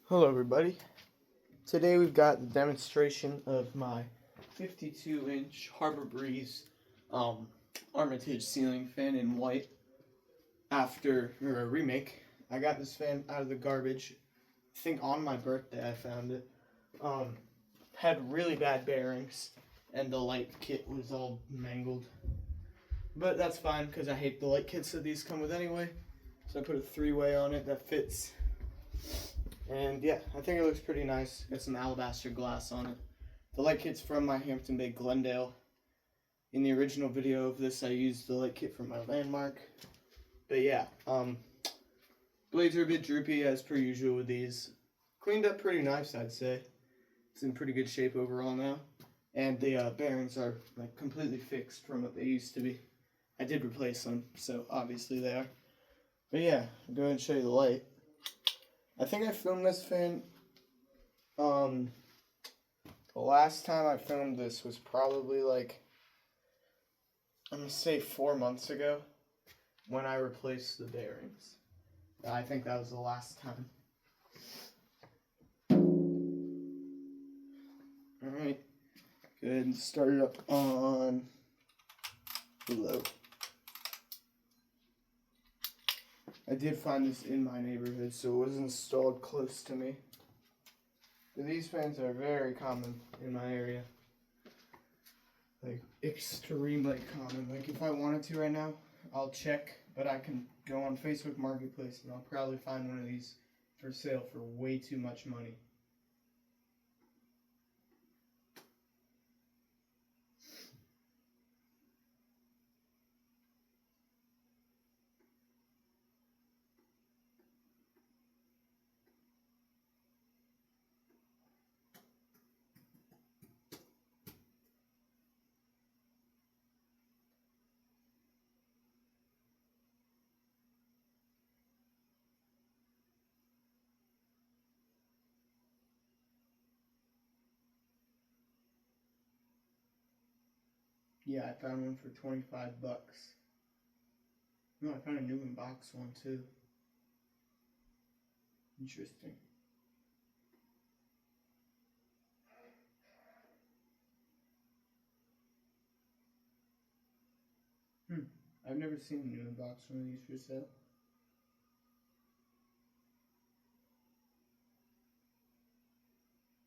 Hello everybody. Today we've got the demonstration of my 52-inch Harbor Breeze Armatige ceiling fan in white after a remake. I got this fan out of the garbage. I think on my birthday I found it. Had really bad bearings and the light kit was all mangled. But that's fine because I hate the light kits that these come with anyway. So I put a 3-way on it that fits. And yeah, I think it looks pretty nice. Got some alabaster glass on it. The light kit's from my Hampton Bay Glendale. In the original video of this, I used the light kit from my Landmark. But yeah, blades are a bit droopy as per usual with these. Cleaned up pretty nice, I'd say. It's in pretty good shape overall now. And the bearings are like completely fixed from what they used to be. I did replace them, so obviously they are. But yeah, I'll go ahead and show you the light. I think I filmed this fan, the last time I filmed this was probably like, I'm going to say 4 months ago when I replaced the bearings. I think that was the last time. Alright, go ahead and start it up on low. I did find this in my neighborhood, so it was installed close to me. But these fans are very common in my area. Like, extremely common. Like, if I wanted to right now, I'll check, but I can go on Facebook Marketplace and I'll probably find one of these for sale for way too much money. Yeah, I found one for 25 bucks. No, I found a new in-box one too. Interesting. I've never seen a new in-box one of these for sale.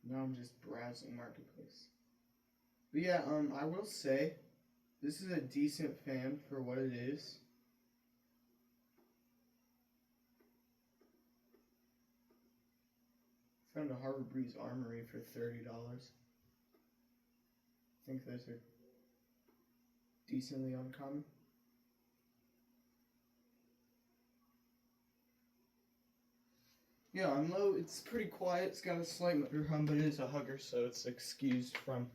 Now I'm just browsing Marketplace. But yeah, I will say, this is a decent fan for what it is. Found a Harbor Breeze Armory for $30. I think those are decently uncommon. Yeah, on low, it's pretty quiet. It's got a slight motor hum, but it is a hugger, so it's excused from.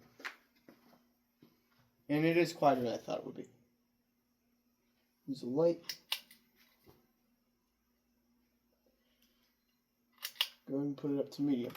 And it is quieter than I thought it would be. Use a light. Go ahead and put it up to medium.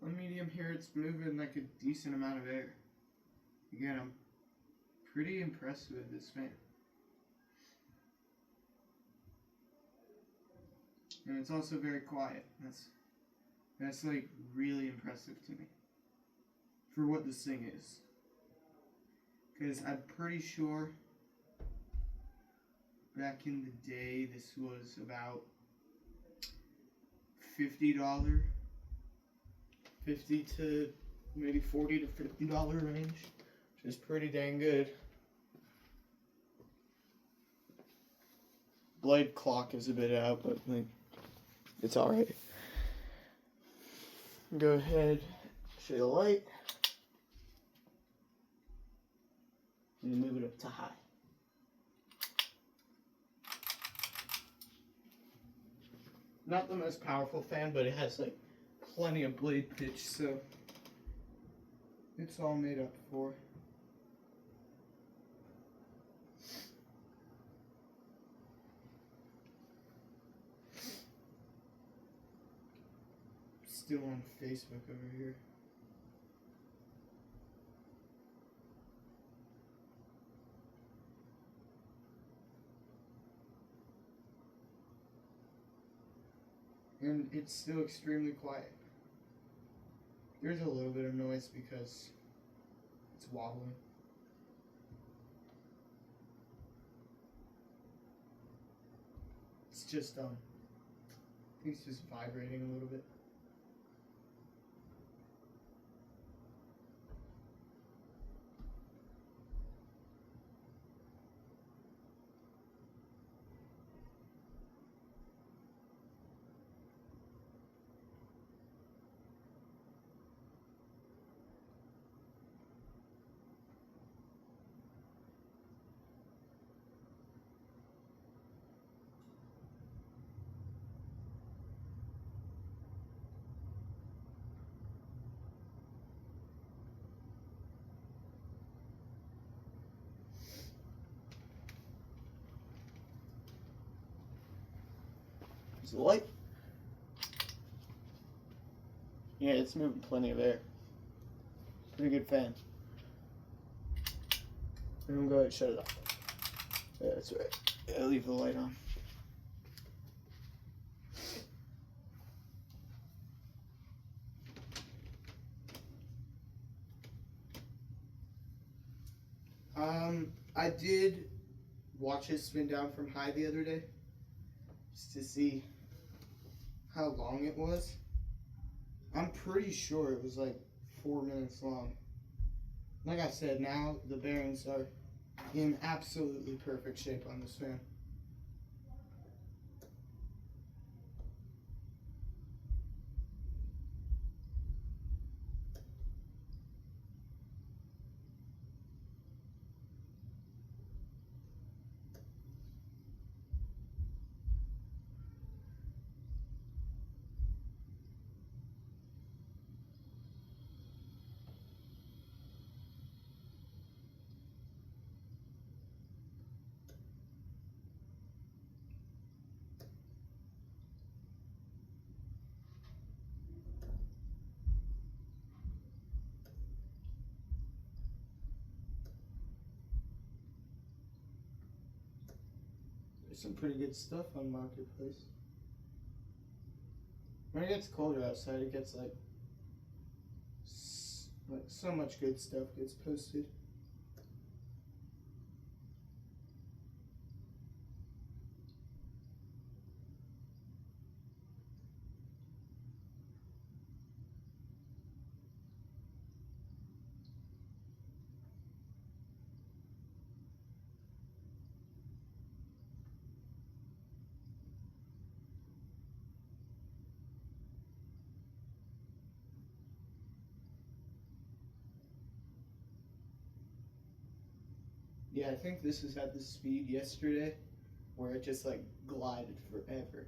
On medium here, it's moving like a decent amount of air. Again, I'm pretty impressed with this fan. And it's also very quiet. That's like really impressive to me for what this thing is. Because I'm pretty sure back in the day this was about $50, $50 to maybe $40 to $50 range, which is pretty dang good. Blade clock is a bit out, but like, it's alright. Go ahead, show you the light. and then move it up to high. Not the most powerful fan, but it has like plenty of blade pitch, so it's all made up for. Still on Facebook over here. And it's still extremely quiet. There's a little bit of noise because it's wobbling. It's just I think it's just vibrating a little bit. Is the light? Yeah, it's moving plenty of air. Pretty good fan. I'm gonna go ahead and shut it off. Yeah, that's right. Yeah, leave the light on. I did watch it spin down from high the other day, just to see how long it was. I'm pretty sure it was like 4 minutes long. Like I said, now the bearings are in absolutely perfect shape on this fan. There's some pretty good stuff on Marketplace. When it gets colder outside, it gets like so much good stuff gets posted. Yeah, I think this was at the speed yesterday where it just like glided forever.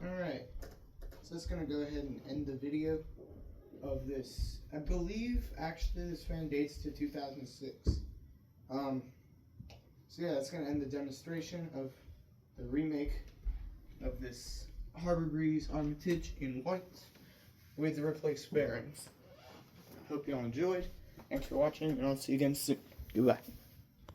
Alright, so that's going to go ahead and end the video of this. I believe actually this fan dates to 2006. So yeah, that's going to end the demonstration of the remake of this Harbor Breeze Armatige in white with replaced bearings. Hope you all enjoyed. Thanks for watching, and I'll see you again soon. Goodbye.